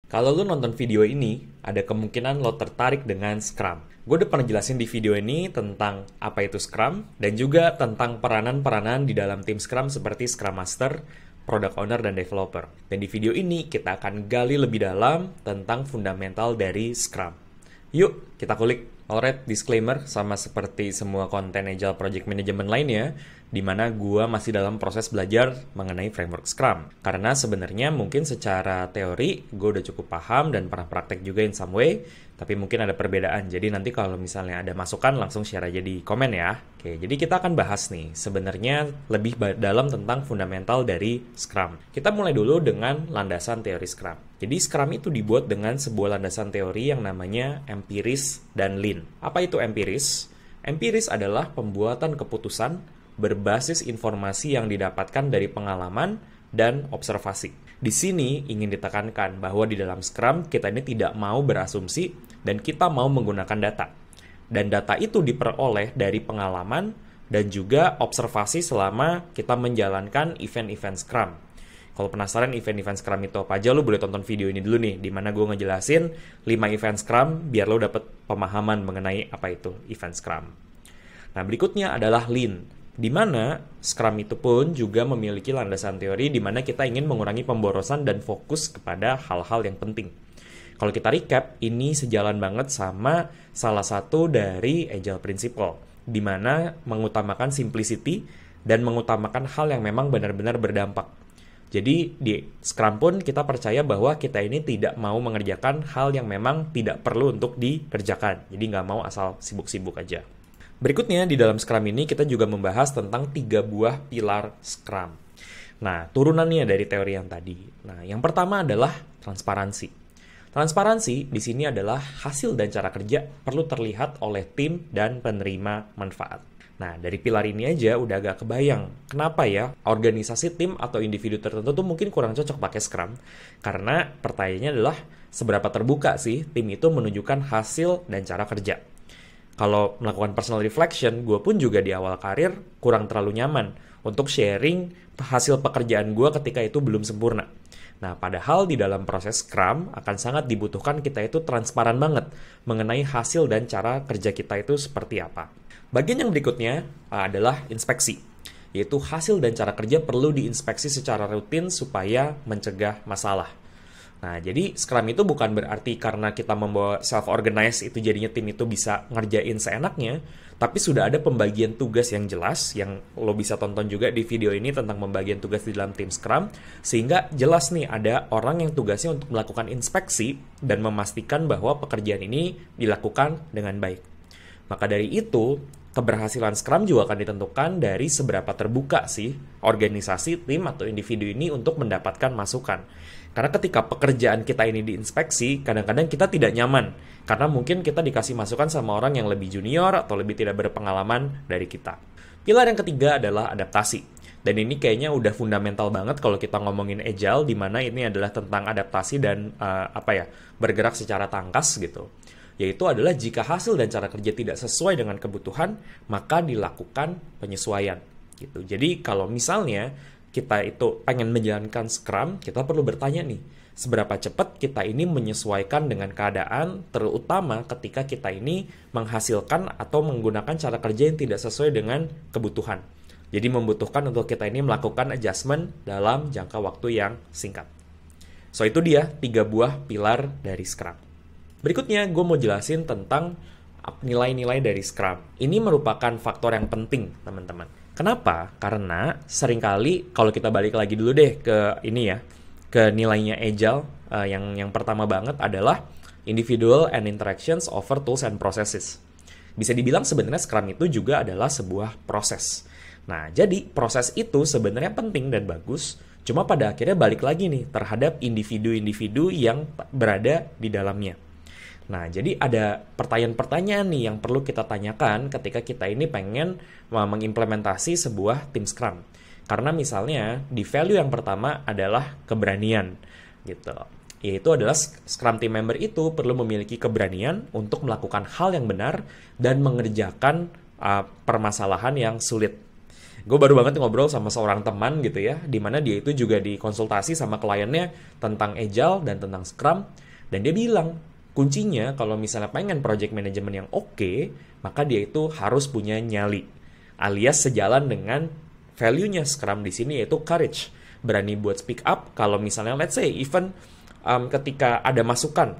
Kalau lu nonton video ini, ada kemungkinan lo tertarik dengan Scrum. Gue udah pernah jelasin di video ini tentang apa itu Scrum, dan juga tentang peranan-peranan di dalam tim Scrum seperti Scrum Master, Product Owner, dan Developer. Dan di video ini, kita akan gali lebih dalam tentang fundamental dari Scrum. Yuk, kita kulik. Alright, disclaimer, sama seperti semua konten Agile Project Management lainnya, di mana gue masih dalam proses belajar mengenai framework Scrum. Karena sebenarnya mungkin secara teori, gue udah cukup paham dan pernah praktek juga in some way, tapi mungkin ada perbedaan. Jadi nanti kalau misalnya ada masukan, langsung share aja di komen ya. Oke, jadi kita akan bahas nih, sebenarnya lebih dalam tentang fundamental dari Scrum. Kita mulai dulu dengan landasan teori Scrum. Jadi Scrum itu dibuat dengan sebuah landasan teori yang namanya empiris dan lean. Apa itu empiris? Empiris adalah pembuatan keputusan berbasis informasi yang didapatkan dari pengalaman dan observasi. Di sini ingin ditekankan bahwa di dalam Scrum kita ini tidak mau berasumsi dan kita mau menggunakan data. Dan data itu diperoleh dari pengalaman dan juga observasi selama kita menjalankan event-event Scrum. Kalau penasaran event-event Scrum itu apa aja, lo boleh tonton video ini dulu nih, di mana gue ngejelasin 5 event Scrum biar lo dapet pemahaman mengenai apa itu event Scrum. Nah, berikutnya adalah Lean, di mana Scrum itu pun juga memiliki landasan teori di mana kita ingin mengurangi pemborosan dan fokus kepada hal-hal yang penting. Kalau kita recap, ini sejalan banget sama salah satu dari Agile Principle, di mana mengutamakan simplicity dan mengutamakan hal yang memang benar-benar berdampak. Jadi di Scrum pun kita percaya bahwa kita ini tidak mau mengerjakan hal yang memang tidak perlu untuk dikerjakan. Jadi nggak mau asal sibuk-sibuk aja. Berikutnya di dalam Scrum ini kita juga membahas tentang 3 buah pilar Scrum. Nah, turunannya dari teori yang tadi. Nah, yang pertama adalah transparansi. Transparansi di sini adalah hasil dan cara kerja perlu terlihat oleh tim dan penerima manfaat. Nah, dari pilar ini aja udah agak kebayang. Kenapa ya organisasi tim atau individu tertentu tuh mungkin kurang cocok pakai Scrum? Karena pertanyaannya adalah seberapa terbuka sih tim itu menunjukkan hasil dan cara kerja. Kalau melakukan personal reflection, gue pun juga di awal karir kurang terlalu nyaman untuk sharing hasil pekerjaan gue ketika itu belum sempurna. Nah, padahal di dalam proses Scrum akan sangat dibutuhkan kita itu transparan banget mengenai hasil dan cara kerja kita itu seperti apa. Bagian yang berikutnya adalah inspeksi, yaitu hasil dan cara kerja perlu diinspeksi secara rutin supaya mencegah masalah. Nah, jadi Scrum itu bukan berarti karena kita membawa self-organize itu jadinya tim itu bisa ngerjain seenaknya, tapi sudah ada pembagian tugas yang jelas, yang lo bisa tonton juga di video ini tentang pembagian tugas di dalam tim Scrum, sehingga jelas nih ada orang yang tugasnya untuk melakukan inspeksi dan memastikan bahwa pekerjaan ini dilakukan dengan baik. Maka dari itu, keberhasilan Scrum juga akan ditentukan dari seberapa terbuka sih organisasi, tim, atau individu ini untuk mendapatkan masukan. Karena ketika pekerjaan kita ini diinspeksi, kadang-kadang kita tidak nyaman. Karena mungkin kita dikasih masukan sama orang yang lebih junior atau lebih tidak berpengalaman dari kita. Pilar yang ketiga adalah adaptasi. Dan ini kayaknya udah fundamental banget kalau kita ngomongin Agile, di mana ini adalah tentang adaptasi dan bergerak secara tangkas gitu. Yaitu adalah jika hasil dan cara kerja tidak sesuai dengan kebutuhan, maka dilakukan penyesuaian. Gitu. Jadi kalau misalnya kita itu pengen menjalankan Scrum, kita perlu bertanya nih, seberapa cepat kita ini menyesuaikan dengan keadaan, terutama ketika kita ini menghasilkan atau menggunakan cara kerja yang tidak sesuai dengan kebutuhan. Jadi membutuhkan untuk kita ini melakukan adjustment dalam jangka waktu yang singkat. So itu dia 3 buah pilar dari Scrum. Berikutnya, gue mau jelasin tentang nilai-nilai dari Scrum. Ini merupakan faktor yang penting, teman-teman. Kenapa? Karena seringkali, kalau kita balik lagi dulu deh ke ini ya, ke nilainya Agile, yang pertama banget adalah individual and interactions over tools and processes. Bisa dibilang sebenarnya Scrum itu juga adalah sebuah proses. Nah, jadi proses itu sebenarnya penting dan bagus, cuma pada akhirnya balik lagi nih terhadap individu-individu yang berada di dalamnya. Nah, jadi ada pertanyaan-pertanyaan nih yang perlu kita tanyakan ketika kita ini pengen mengimplementasi sebuah tim Scrum. Karena misalnya di value yang pertama adalah keberanian gitu. Yaitu adalah Scrum team member itu perlu memiliki keberanian untuk melakukan hal yang benar dan mengerjakan permasalahan yang sulit. Gue baru banget ngobrol sama seorang teman gitu ya, dimana dia itu juga dikonsultasi sama kliennya tentang Agile dan tentang Scrum, dan dia bilang, kuncinya kalau misalnya pengen project management yang oke, maka dia itu harus punya nyali, alias sejalan dengan value-nya Scrum di sini yaitu courage, berani buat speak up kalau misalnya let's say even ketika ada masukan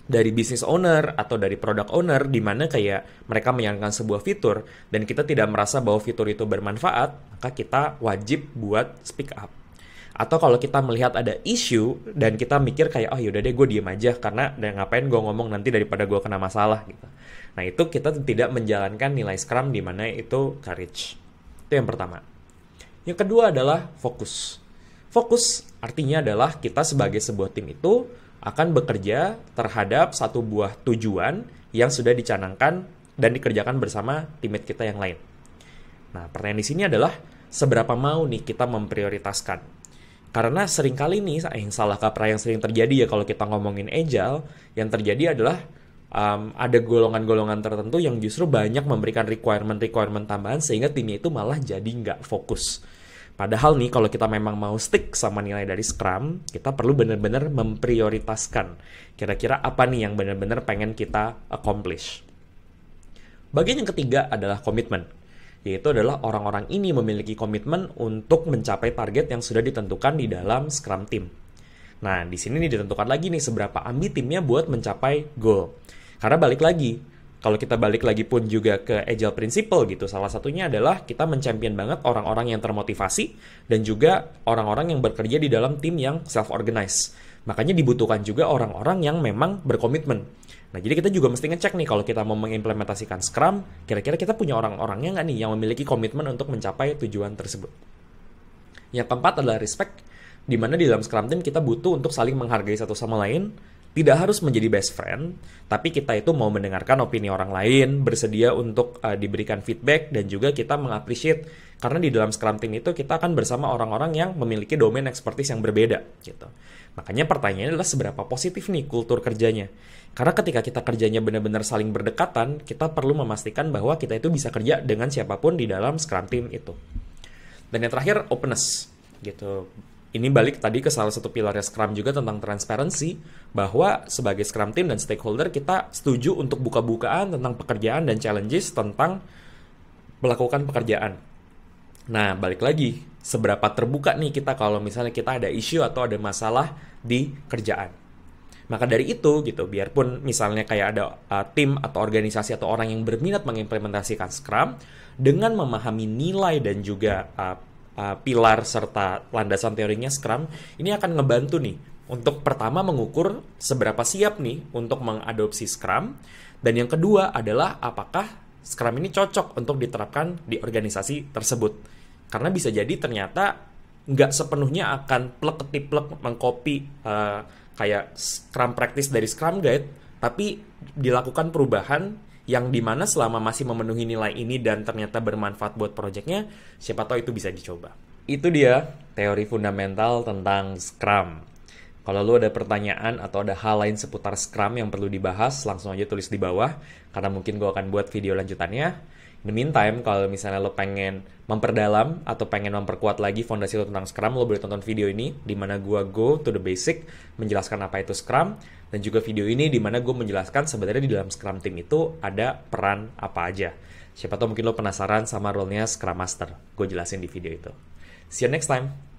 dari business owner atau dari product owner di mana kayak mereka menyarankan sebuah fitur dan kita tidak merasa bahwa fitur itu bermanfaat, maka kita wajib buat speak up. Atau kalau kita melihat ada issue dan kita mikir kayak oh yaudah deh gue diem aja karena ngapain gue ngomong nanti daripada gue kena masalah gitu. Nah itu kita tidak menjalankan nilai Scrum di mana itu courage. Itu yang pertama. Yang kedua adalah fokus. Fokus artinya adalah kita sebagai sebuah tim itu akan bekerja terhadap satu buah tujuan yang sudah dicanangkan dan dikerjakan bersama teammate kita yang lain. Nah, pertanyaan di sini adalah seberapa mau nih kita memprioritaskan? Karena seringkali nih, yang salah kaprah yang sering terjadi ya kalau kita ngomongin Agile, yang terjadi adalah ada golongan-golongan tertentu yang justru banyak memberikan requirement tambahan sehingga timnya itu malah jadi nggak fokus. Padahal nih kalau kita memang mau stick sama nilai dari Scrum, kita perlu benar-benar memprioritaskan kira-kira apa nih yang benar-benar pengen kita accomplish. Bagian yang ketiga adalah komitmen, yaitu adalah orang-orang ini memiliki komitmen untuk mencapai target yang sudah ditentukan di dalam Scrum Team. Nah, di sini nih ditentukan lagi nih seberapa ambi timnya buat mencapai goal. Karena balik lagi, kalau kita balik lagi pun juga ke Agile Principle gitu, salah satunya adalah kita mencampion banget orang-orang yang termotivasi dan juga orang-orang yang bekerja di dalam tim yang self-organize. Makanya dibutuhkan juga orang-orang yang memang berkomitmen. Nah, jadi kita juga mesti ngecek nih kalau kita mau mengimplementasikan Scrum, kira-kira kita punya orang-orangnya nggak nih yang memiliki komitmen untuk mencapai tujuan tersebut. Yang keempat adalah respect, di mana di dalam Scrum Team kita butuh untuk saling menghargai satu sama lain. Tidak harus menjadi best friend, tapi kita itu mau mendengarkan opini orang lain, bersedia untuk diberikan feedback, dan juga kita mengappreciate. Karena di dalam Scrum Team itu kita akan bersama orang-orang yang memiliki domain expertise yang berbeda. Gitu. Makanya pertanyaannya adalah seberapa positif nih kultur kerjanya. Karena ketika kita kerjanya benar-benar saling berdekatan, kita perlu memastikan bahwa kita itu bisa kerja dengan siapapun di dalam Scrum Team itu. Dan yang terakhir, openness. Gitu. Ini balik tadi ke salah satu pilarnya Scrum juga tentang transparansi, bahwa sebagai Scrum Team dan stakeholder kita setuju untuk buka-bukaan tentang pekerjaan dan challenges tentang melakukan pekerjaan. Nah, balik lagi, seberapa terbuka nih kita kalau misalnya kita ada isu atau ada masalah di kerjaan. Maka dari itu gitu, biarpun misalnya kayak ada tim atau organisasi atau orang yang berminat mengimplementasikan Scrum, dengan memahami nilai dan juga pilar serta landasan teorinya Scrum, ini akan ngebantu nih untuk pertama mengukur seberapa siap nih untuk mengadopsi Scrum, dan yang kedua adalah apakah Scrum ini cocok untuk diterapkan di organisasi tersebut. Karena bisa jadi ternyata nggak sepenuhnya akan plek-ketiplek mengcopy kayak Scrum practice dari Scrum Guide, tapi dilakukan perubahan yang dimana selama masih memenuhi nilai ini dan ternyata bermanfaat buat proyeknya, siapa tahu itu bisa dicoba. Itu dia teori fundamental tentang Scrum. Kalau lu ada pertanyaan atau ada hal lain seputar Scrum yang perlu dibahas, langsung aja tulis di bawah, karena mungkin gue akan buat video lanjutannya. In the meantime, kalau misalnya lo pengen memperdalam atau pengen memperkuat lagi fondasi lo tentang Scrum, lo boleh tonton video ini, di mana gue go to the basic, menjelaskan apa itu Scrum, dan juga video ini di mana gue menjelaskan sebenarnya di dalam Scrum Team itu ada peran apa aja. Siapa tahu mungkin lo penasaran sama role-nya Scrum Master. Gue jelasin di video itu. See you next time!